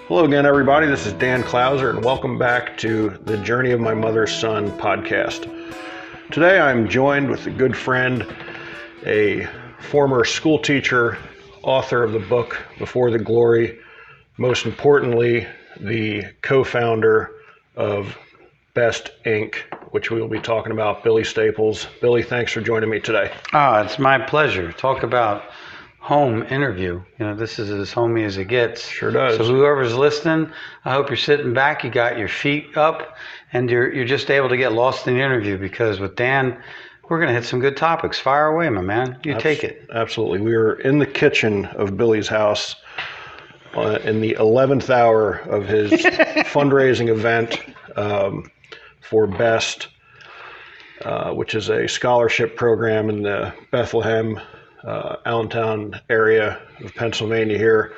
Hello again, everybody. This is Dan Clouser, and welcome back to the Journey of My Mother's Son podcast. Today I'm joined with a good friend, a former school teacher, author of the book Before the Glory, most importantly, the co-founder of Best Inc., which we will be talking about, Billy Staples. Billy, thanks for joining me today. It's my pleasure. Talk about home interview. This is as homey as it gets. Sure does. So whoever's listening, I hope you're sitting back, you got your feet up, and you're just able to get lost in the interview, because with Dan, we're going to hit some good topics. Fire away, my man. You take it. Absolutely. We were in the kitchen of Billy's house in the 11th hour of his fundraising event for BEST, which is a scholarship program in the Bethlehem, Allentown area of Pennsylvania here.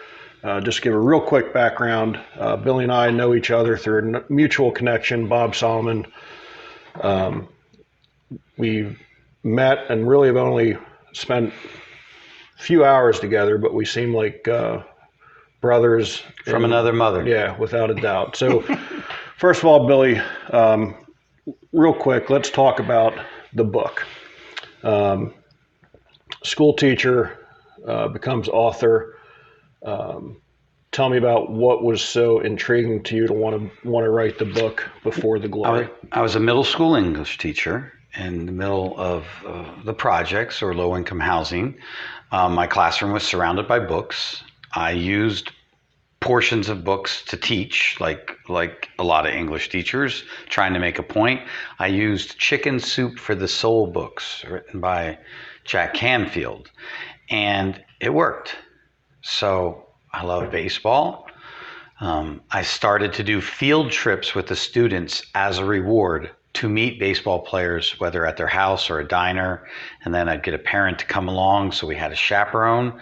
Just give a real quick background. Billy and I know each other through a mutual connection, Bob Solomon. We met and really have only spent a few hours together, but we seem like brothers. From another mother. Yeah, without a doubt. So first of all, Billy, real quick, let's talk about the book. School teacher becomes author. Tell me about what was so intriguing to you to want to write the book Before the Glory. I was a middle school English teacher in the middle of the projects or low-income housing. My classroom was surrounded by books. I used portions of books to teach, like a lot of English teachers trying to make a point. I used Chicken Soup for the Soul books written by Jack Canfield, and it worked. So I love baseball. I started to do field trips with the students as a reward to meet baseball players, whether at their house or a diner, and then I'd get a parent to come along, so we had a chaperone.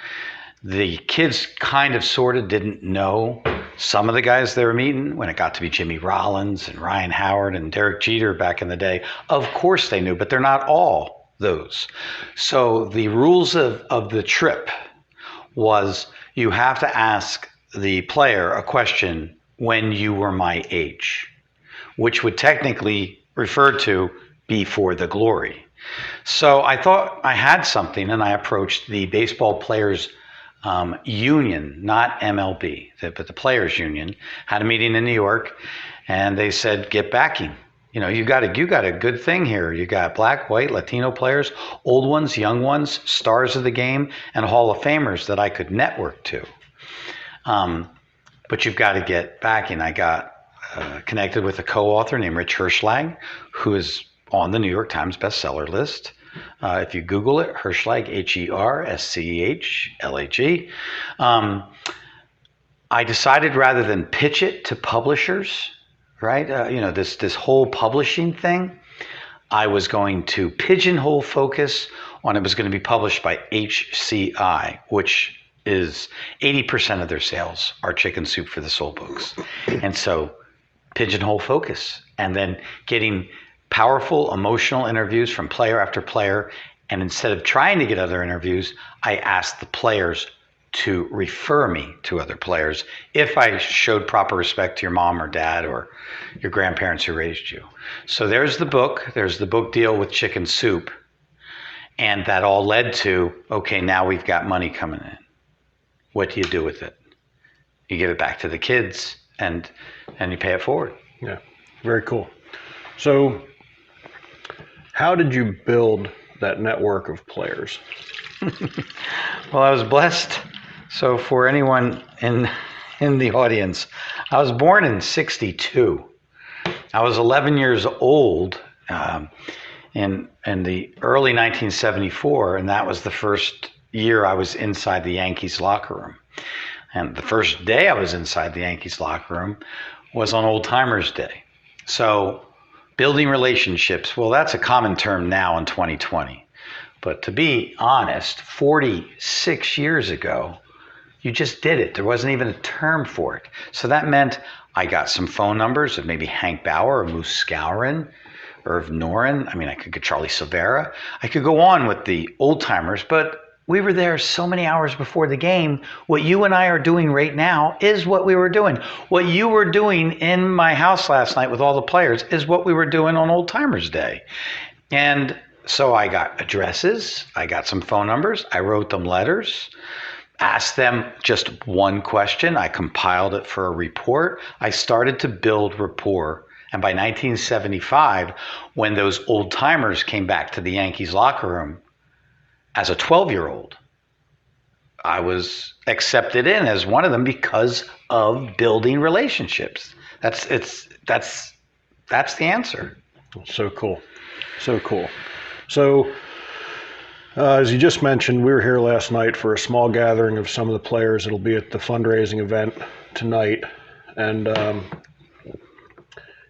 The kids kind of sort of didn't know some of the guys they were meeting when it got to be Jimmy Rollins and Ryan Howard and Derek Jeter back in the day. Of course they knew, but they're not all those. So the rules of the trip was you have to ask the player a question when you were my age, which would technically refer to Before the Glory. So I thought I had something, and I approached the baseball players union, not MLB, but the players union, had a meeting in New York, and they said, get backing. You got a good thing here. You got black, white, Latino players, old ones, young ones, stars of the game, and Hall of Famers that I could network to. But you've got to get backing. I got connected with a co-author named Rich Hirschlag, who is on the New York Times bestseller list. If you Google it, Hirschlag, Herschlag. I decided rather than pitch it to publishers, right? This whole publishing thing, I was going to pigeonhole focus on it was going to be published by HCI, which is 80% of their sales are Chicken Soup for the Soul books. And so pigeonhole focus, and then getting powerful emotional interviews from player after player. And instead of trying to get other interviews, I asked the players to refer me to other players if I showed proper respect to your mom or dad or your grandparents who raised you. So there's the book deal with Chicken Soup. And that all led to, okay, now we've got money coming in. What do you do with it? You give it back to the kids and you pay it forward. Yeah, very cool. So how did you build that network of players? Well, I was blessed. So for anyone in the audience, I was born in 1962. I was 11 years old in the early 1974, and that was the first year I was inside the Yankees locker room. And the first day I was inside the Yankees locker room was on Old Timers Day. So building relationships, well, that's a common term now in 2020. But to be honest, 46 years ago, you just did it. There wasn't even a term for it. So that meant I got some phone numbers of maybe Hank Bauer or Moose Skowron, Irv Noren. I mean, I could get Charlie Silvera. I could go on with the old timers, but We were there so many hours before the game. What you and I are doing right now is what we were doing. What you were doing in my house last night with all the players is what we were doing on Old Timers Day. And so I got addresses, I got some phone numbers, I wrote them letters, asked them just one question, I compiled it for a report. I started to build rapport. And by 1975, when those old timers came back to the Yankees locker room, as a 12-year-old, I was accepted in as one of them because of building relationships. That's the answer. So cool. So cool. So, as you just mentioned, we were here last night for a small gathering of some of the players. It'll be at the fundraising event tonight. And,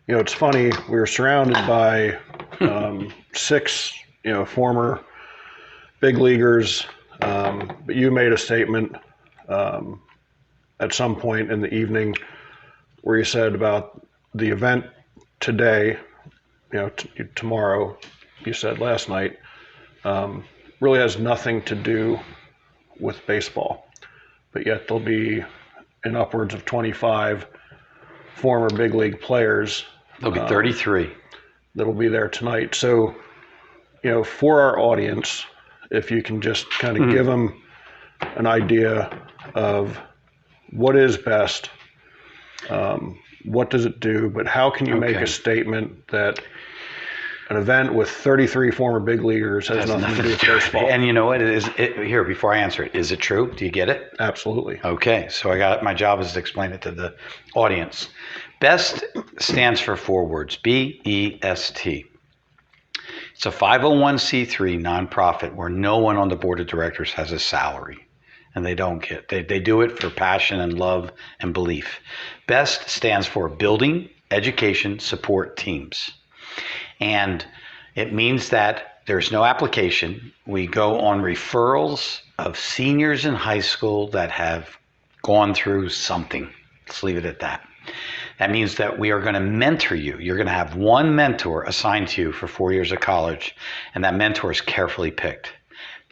it's funny, we were surrounded by 6, former big leaguers. But you made a statement at some point in the evening where you said about the event today, tomorrow, you said last night, really has nothing to do with baseball. But yet there'll be in upwards of 25 former big league players. There'll be 33. That'll be there tonight. So, for our audience, if you can just kind of give them an idea of what is best, what does it do, but how can you make a statement that an event with 33 former big leaguers has nothing to do with baseball? And you know what it is? Here, before I answer it, is it true? Do you get it? Absolutely. Okay, so my job is to explain it to the audience. BEST stands for 4 words, BEST. It's a 501c3 nonprofit where no one on the board of directors has a salary, and they don't get. They do it for passion and love and belief. BEST stands for Building Education Support Teams, and it means that there's no application. We go on referrals of seniors in high school that have gone through something. Let's leave it at that. That means that we are going to mentor you. You're going to have one mentor assigned to you for 4 years of college, and that mentor is carefully picked.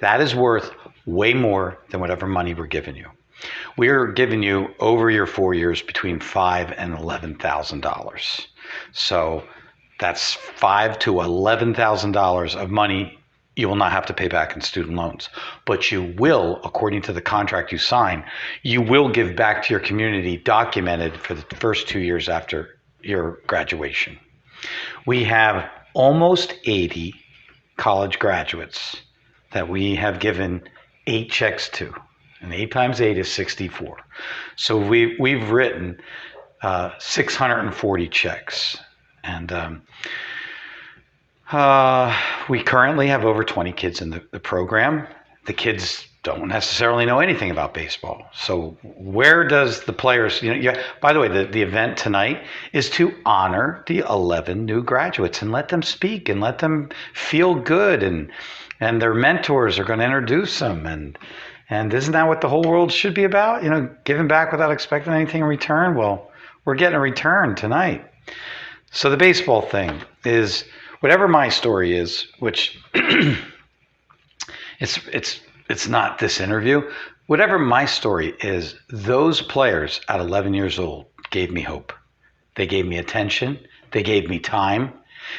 That is worth way more than whatever money we're giving you. We're giving you over your 4 years between $5,000 and $11,000. So that's $5,000 to $11,000 of money you will not have to pay back in student loans. But you will, according to the contract you sign, you will give back to your community documented for the first 2 years after your graduation. We have almost 80 college graduates that we have given 8 checks to. And 8 times 8 is 64. So we've written 640 checks. And we currently have over 20 kids in the program. The kids don't necessarily know anything about baseball. So where does the players, by the way, the event tonight is to honor the 11 new graduates and let them speak and let them feel good. And their mentors are going to introduce them. And isn't that what the whole world should be about? Giving back without expecting anything in return? Well, we're getting a return tonight. So the baseball thing is, whatever my story is, which it's not this interview, whatever my story is, those players at 11 years old gave me hope. They gave me attention. They gave me time.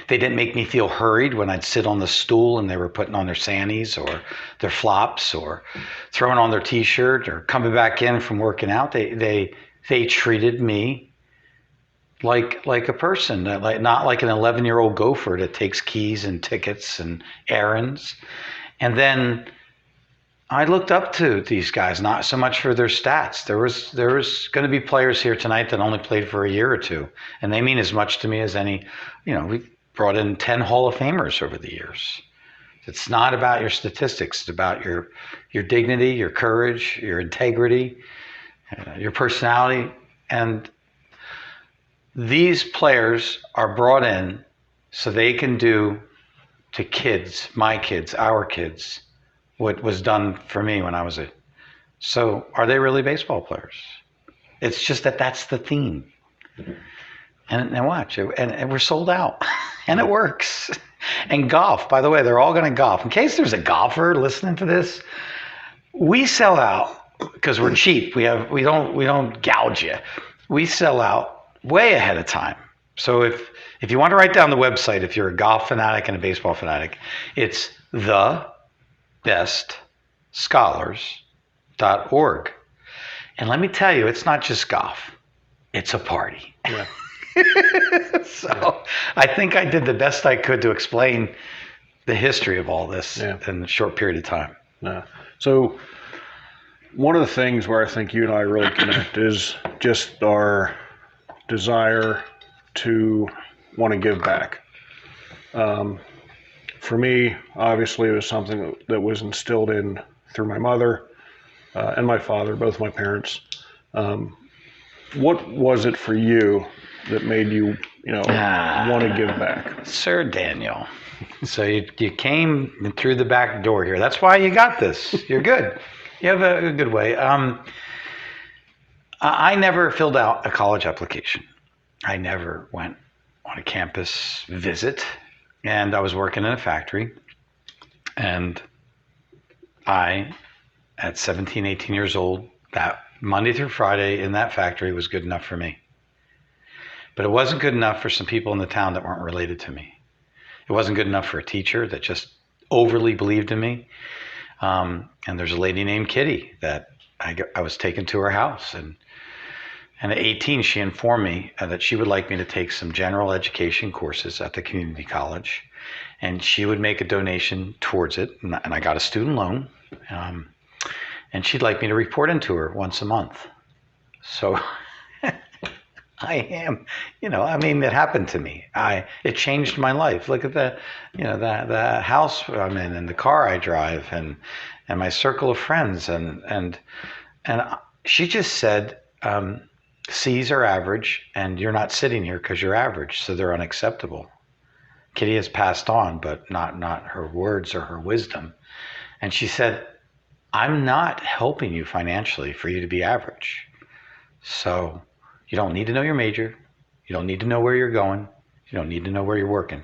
They didn't make me feel hurried when I'd sit on the stool and they were putting on their sannies or their flops or throwing on their t-shirt or coming back in from working out. They treated me like a person, not like an 11-year-old gopher that takes keys and tickets and errands. And then I looked up to these guys, not so much for their stats. There was going to be players here tonight that only played for a year or two, and they mean as much to me as any. We brought in 10 Hall of Famers over the years. It's not about your statistics. It's about your dignity, your courage, your integrity, your personality. And these players are brought in so they can do to kids, my kids, our kids, what was done for me when I was a. So are they really baseball players? It's just that's the theme. And watch, and we're sold out, and it works. And golf, by the way, they're all going to golf. In case there's a golfer listening to this, we sell out because we're cheap. We don't gouge you. We sell out way ahead of time. So if you want to write down the website, if you're a golf fanatic and a baseball fanatic, it's thebestscholars.org. And let me tell you, it's not just golf. It's a party. Yeah. So I think I did the best I could to explain the history of all this in a short period of time. Yeah. So one of the things where I think you and I really connect is just our desire to want to give back. For me, obviously, it was something that was instilled in through my mother and my father, both my parents. What was it for you that made you, want to give back? Sir Daniel. So you came through the back door here. That's why you got this. You're good. You have a good way. I never filled out a college application. I never went on a campus visit. And I was working in a factory. And I, at 17, 18 years old, that Monday through Friday in that factory was good enough for me. But it wasn't good enough for some people in the town that weren't related to me. It wasn't good enough for a teacher that just overly believed in me. And there's a lady named Kitty that I was taken to her house. And at 18, she informed me that she would like me to take some general education courses at the community college. And she would make a donation towards it. And I got a student loan. And she'd like me to report into her once a month. So I am, it happened to me. It changed my life. Look at the house I'm in and the car I drive and my circle of friends. And she just said, C's are average and you're not sitting here because you're average. So they're unacceptable. Kitty has passed on, but not her words or her wisdom. And she said, I'm not helping you financially for you to be average. So you don't need to know your major. You don't need to know where you're going. You don't need to know where you're working.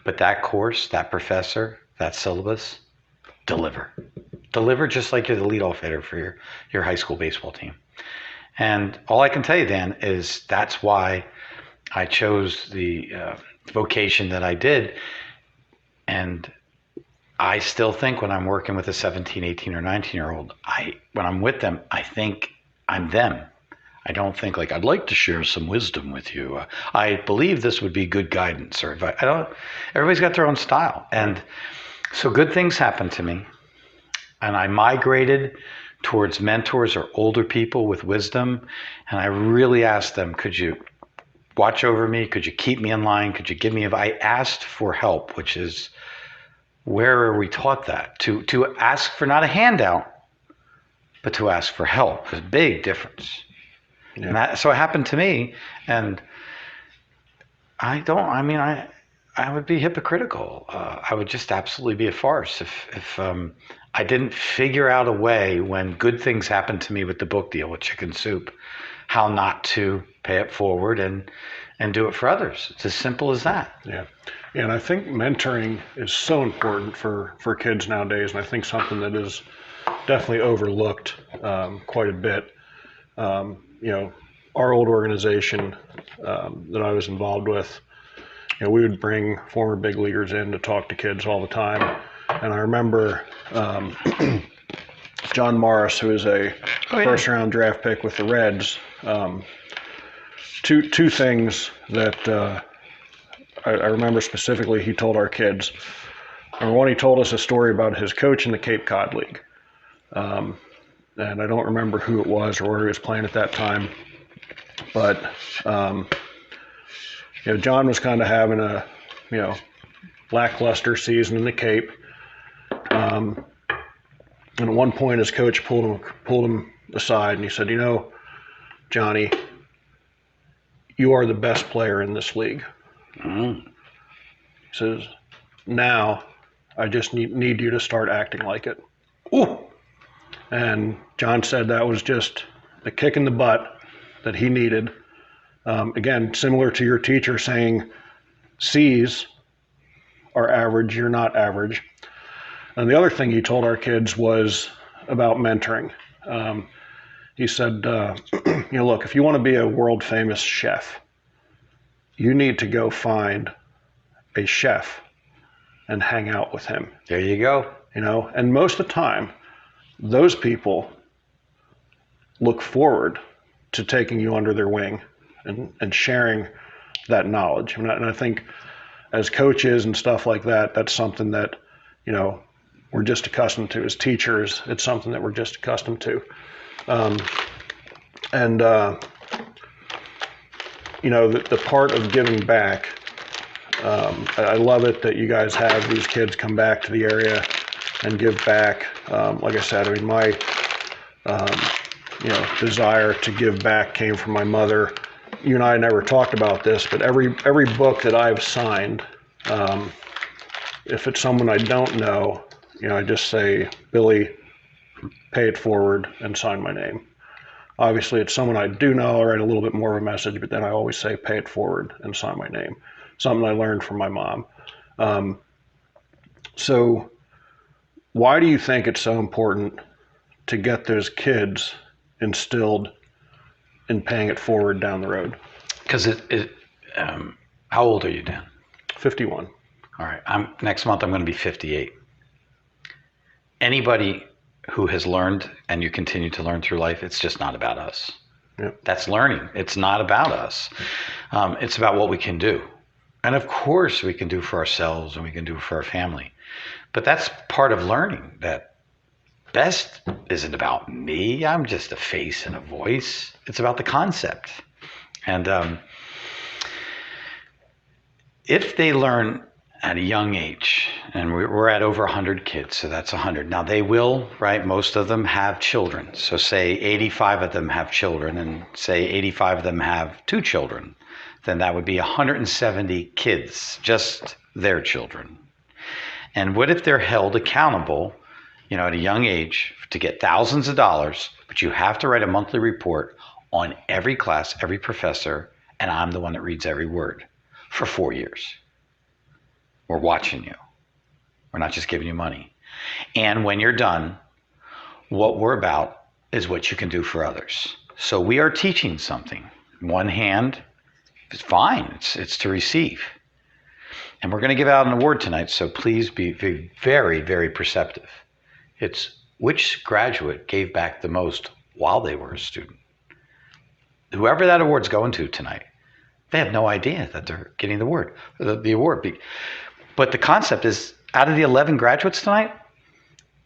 But that course, that professor, that syllabus, deliver. Deliver just like you're the leadoff hitter for your high school baseball team. And all I can tell you, Dan, is that's why I chose the vocation that I did. And I still think when I'm working with a 17, 18, or 19-year-old, when I'm with them, I think I'm them. I don't think like, I'd like to share some wisdom with you. I believe this would be good guidance or advice. Everybody's got their own style. And so good things happened to me. And I migrated towards mentors or older people with wisdom. And I really asked them, could you watch over me? Could you keep me in line? Could you give me, I asked for help, which is, where are we taught that? To ask for not a handout, but to ask for help. There's a big difference. Yeah. And so it happened to me, and I would be hypocritical. I would just absolutely be a farce if I didn't figure out a way when good things happened to me with the book deal with Chicken Soup, how not to pay it forward and do it for others. It's as simple as that. Yeah. And I think mentoring is so important for kids nowadays, and I think something that is definitely overlooked quite a bit. Our old organization that I was involved with, we would bring former big leaguers in to talk to kids all the time. And I remember John Morris, who is a first round draft pick with the Reds, two things that I remember specifically he told our kids. Number one, he told us a story about his coach in the Cape Cod League. And I don't remember who it was or where he was playing at that time. But, John was kind of having a, lackluster season in the Cape. And at one point, his coach pulled him aside and he said, Johnny, you are the best player in this league. Mm. He says, now I just need you to start acting like it. Ooh. And John said that was just a kick in the butt that he needed. Again, similar to your teacher saying, C's are average, you're not average. And the other thing he told our kids was, about mentoring. He said, look, if you want to be a world famous chef, you need to go find a chef and hang out with him. There you go. And most of the time, those people look forward to taking you under their wing and sharing that knowledge. And I think as coaches and stuff like that, that's something that, we're just accustomed to as teachers. It's something that we're just accustomed to. The part of giving back, I love it that you guys have these kids come back to the area and give back. Like I said, I mean, my desire to give back came from my mother. You and I never talked about this, but every book that I've signed, if it's someone I don't know, I just say, Billy, pay it forward and sign my name. Obviously, it's someone I do know, I write a little bit more of a message, but then I always say, pay it forward and sign my name. Something I learned from my mom. So why do you think it's so important to get those kids instilled in paying it forward down the road? Because how old are you, Dan? 51. All right. Next month, I'm going to be 58. Anybody who has learned and you continue to learn through life, it's just not about us. Yep. That's learning. It's not about us. It's about what we can do. And of course, we can do for ourselves and we can do for our family. But that's part of learning, that best isn't about me. I'm just a face and a voice. It's about the concept. And if they learn at a young age, and we're at over 100 kids, so that's 100. Now they will, right, most of them have children. So say 85 of them have children, and say 85 of them have 2 children. Then that would be 170 kids, just their children. And what if they're held accountable, at a young age to get thousands of dollars, but you have to write a monthly report on every class, every professor, and I'm the one that reads every word for 4 years. We're watching you. We're not just giving you money. And when you're done, what we're about is what you can do for others. So we are teaching something. One hand is fine. It's to receive. And we're going to give out an award tonight, so please be very, very perceptive. It's which graduate gave back the most while they were a student. Whoever that award's going to tonight, they have no idea that they're getting the award. But the concept is, out of the 11 graduates tonight,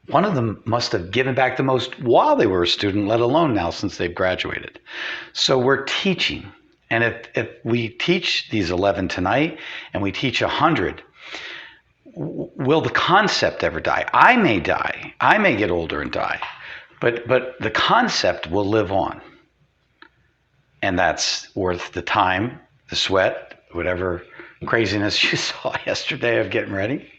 one of them must have given back the most while they were a student, let alone now since they've graduated. So we're teaching. And if we teach these 11 tonight and we teach 100, will the concept ever die? I may die. I may get older and die. But the concept will live on. And that's worth the time, the sweat, whatever craziness you saw yesterday of getting ready.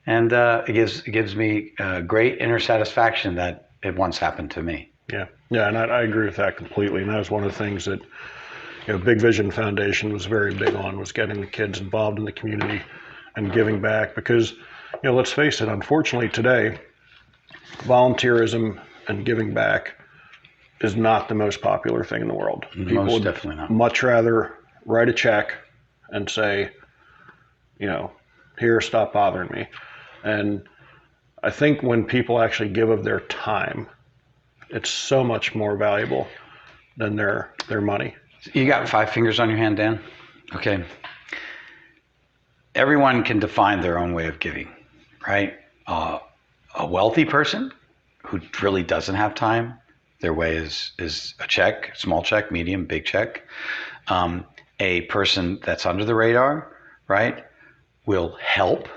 And it gives me great inner satisfaction that it once happened to me. Yeah, and I agree with that completely. And that was one of the things that Big Vision Foundation was very big on, was getting the kids involved in the community and giving back. Because, let's face it, unfortunately today, volunteerism and giving back is not the most popular thing in the world. People Most would definitely not. much rather write a check and say, here, stop bothering me. And I think when people actually give of their time, it's so much more valuable than their money. You got 5 fingers on your hand, Dan? Okay. Everyone can define their own way of giving, right? A wealthy person who really doesn't have time, their way is a check, small check, medium, big check. A person that's under the radar, right, will help,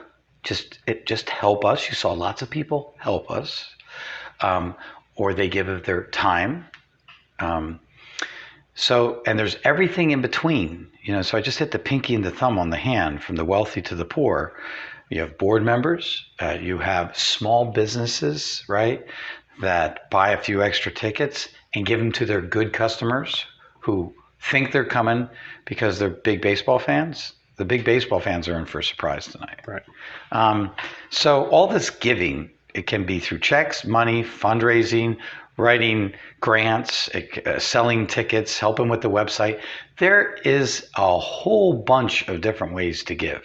just help us. You saw lots of people help us, or they give of their time. So, and there's everything in between, so I just hit the pinky and the thumb on the hand, from the wealthy to the poor. You have board members, you have small businesses, right, that buy a few extra tickets and give them to their good customers who think they're coming because they're big baseball fans. The big baseball fans are in for a surprise tonight. Right. So all this giving It can be through checks, money, fundraising, writing grants, selling tickets, helping with the website. There is a whole bunch of different ways to give.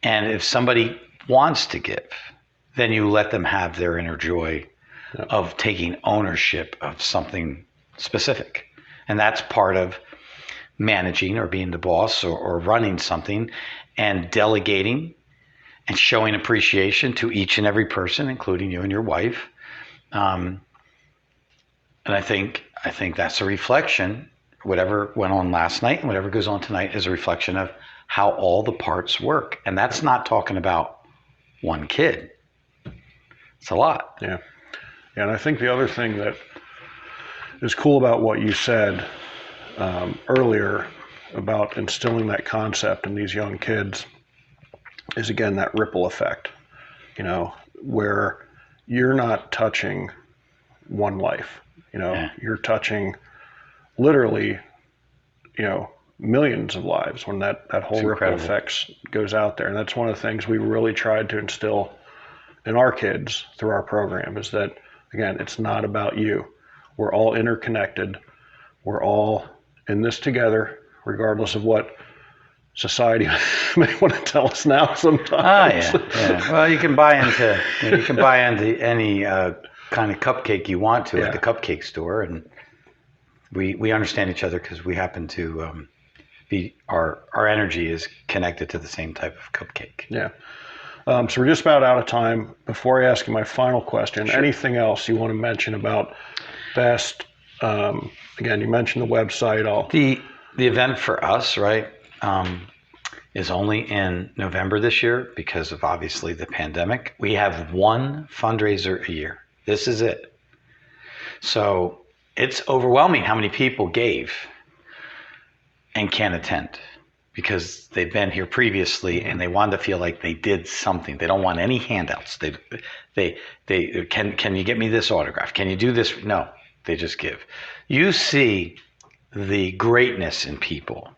And if somebody wants to give, then you let them have their inner joy of taking ownership of something specific. And that's part of managing or being the boss or running something, and delegating and showing appreciation to each and every person, including you and your wife. And I think that's a reflection. Whatever went on last night and whatever goes on tonight is a reflection of how all the parts work. And that's not talking about one kid. It's a lot. Yeah. And I think the other thing that is cool about what you said earlier about instilling that concept in these young kids is, again, that ripple effect, where you're not touching one life, you're touching literally, millions of lives when that whole ripple effect goes out there. And that's one of the things we really tried to instill in our kids through our program, is that, again, it's not about you. We're all interconnected. We're all in this together, regardless of what society may want to tell us now sometimes. Yeah. Well, you can buy into any kind of cupcake you want to at the cupcake store, and we understand each other because we happen to be our energy is connected to the same type of cupcake. Yeah. So we're just about out of time. Before I ask you my final question, anything else you want to mention about BEST? Again, you mentioned the website. The event for us, right, is only in November this year because of obviously the pandemic. We have one fundraiser a year. This is it. So it's overwhelming how many people gave and can't attend because they've been here previously and they want to feel like they did something. They don't want any handouts. They can you get me this autograph? Can you do this? No, they just give. You see the greatness in people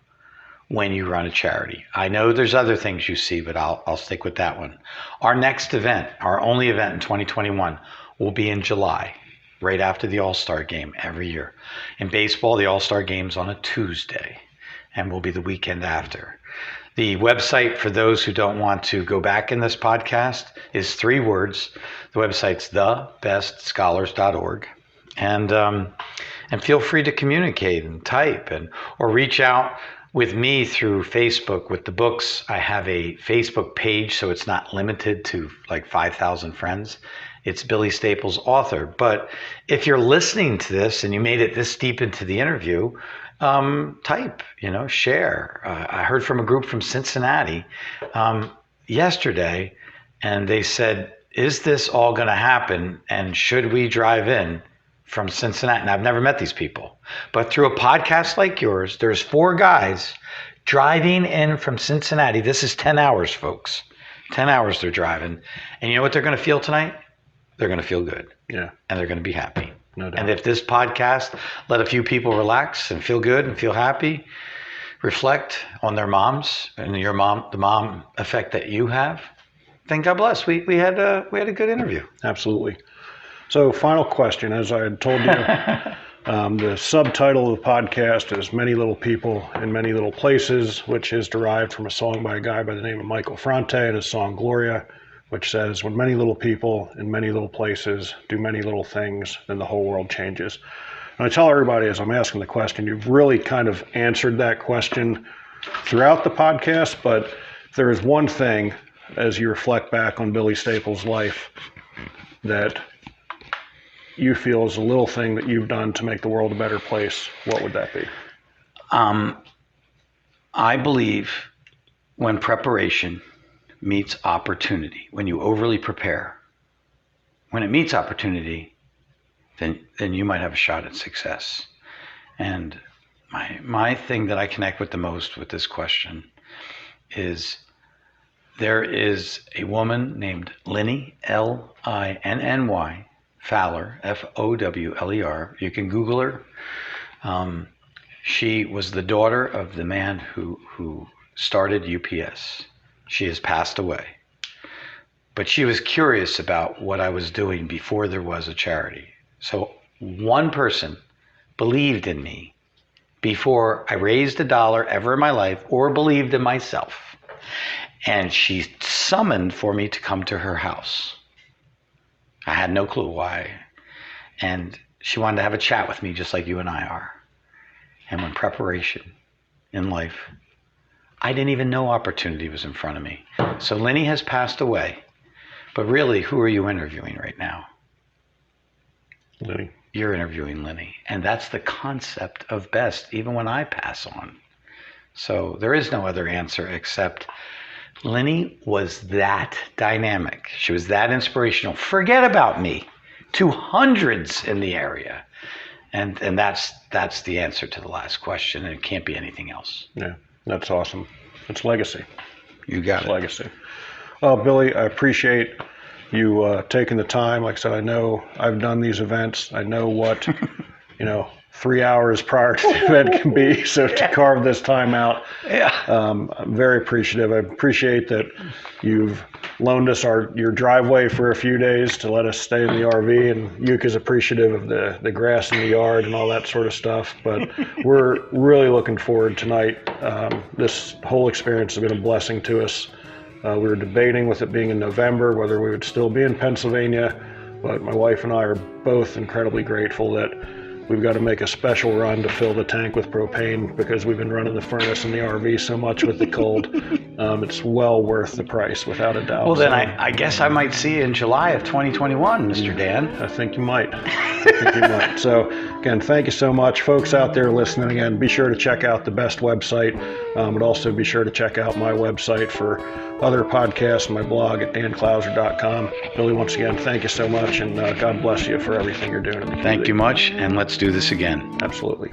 when you run a charity. I know there's other things you see, but I'll stick with that one. Our next event, our only event in 2021, will be in July, right after the All-Star game every year. In baseball, the All-Star game's on a Tuesday and will be the weekend after. The website, for those who don't want to go back in this podcast, is 3 words. The website's thebestscholars.org. And feel free to communicate and type or reach out with me through Facebook with the books. I have a Facebook page, so it's not limited to like 5,000 friends. It's Billy Staples Author. But if you're listening to this and you made it this deep into the interview, type, share. I heard from a group from Cincinnati yesterday, and they said, is this all going to happen? And should we drive in from Cincinnati? And I've never met these people, but through a podcast like yours, there's 4 guys driving in from Cincinnati. This is 10 hours, folks. 10 hours they're driving. And you know what they're going to feel tonight? They're going to feel good. Yeah. And they're going to be happy. No doubt. And if this podcast let a few people relax and feel good and feel happy, reflect on their moms and the mom effect that you have, then God bless. We had a good interview. Absolutely. So, final question. As I had told you, the subtitle of the podcast is Many Little People in Many Little Places, which is derived from a song by a guy by the name of Michael Franti and his song Gloria, which says, when many little people in many little places do many little things, then the whole world changes. And I tell everybody as I'm asking the question, you've really kind of answered that question throughout the podcast, but if there is one thing, as you reflect back on Billy Staples' life, that you feel is a little thing that you've done to make the world a better place, what would that be? I believe when preparation meets opportunity, when you overly prepare, when it meets opportunity, then you might have a shot at success. And my thing that I connect with the most with this question is there is a woman named Linny, Linny, Fowler, Fowler. You can Google her. She was the daughter of the man who started UPS. She has passed away. but she was curious about what I was doing before there was a charity. So one person believed in me before I raised $1 ever in my life or believed in myself. And she summoned for me to come to her house. I had no clue why. And she wanted to have a chat with me just like you and I are. And when preparation in life, I didn't even know opportunity was in front of me. So Lenny has passed away. But really, who are you interviewing right now? Lenny. You're interviewing Lenny. And that's the concept of best, even when I pass on. So there is no other answer except Lenny was that dynamic. She was that inspirational. Forget about me. To hundreds in the area. And that's the answer to the last question. And it can't be anything else. Yeah, that's awesome. It's legacy. You got it. Legacy. Well, Billy, I appreciate you taking the time. Like I said, I know I've done these events. I know what, 3 hours prior to the event can be. So to carve this time out, I'm very appreciative. I appreciate that you've loaned us your driveway for a few days to let us stay in the RV, and Yuka's appreciative of the grass in the yard and all that sort of stuff. But we're really looking forward tonight. This whole experience has been a blessing to us. We were debating with it being in November whether we would still be in Pennsylvania, but my wife and I are both incredibly grateful that we've got to make a special run to fill the tank with propane because we've been running the furnace in the RV so much with the cold. It's well worth the price, without a doubt. Well, then I guess I might see you in July of 2021, Mr. Dan. I think you might. So, again, thank you so much. Folks out there listening, again, be sure to check out the Best website, but also be sure to check out my website for other podcasts, my blog at danclouser.com. Billy, once again, thank you so much, and God bless you for everything you're doing in the community. Thank you much, and let's do this again. Absolutely.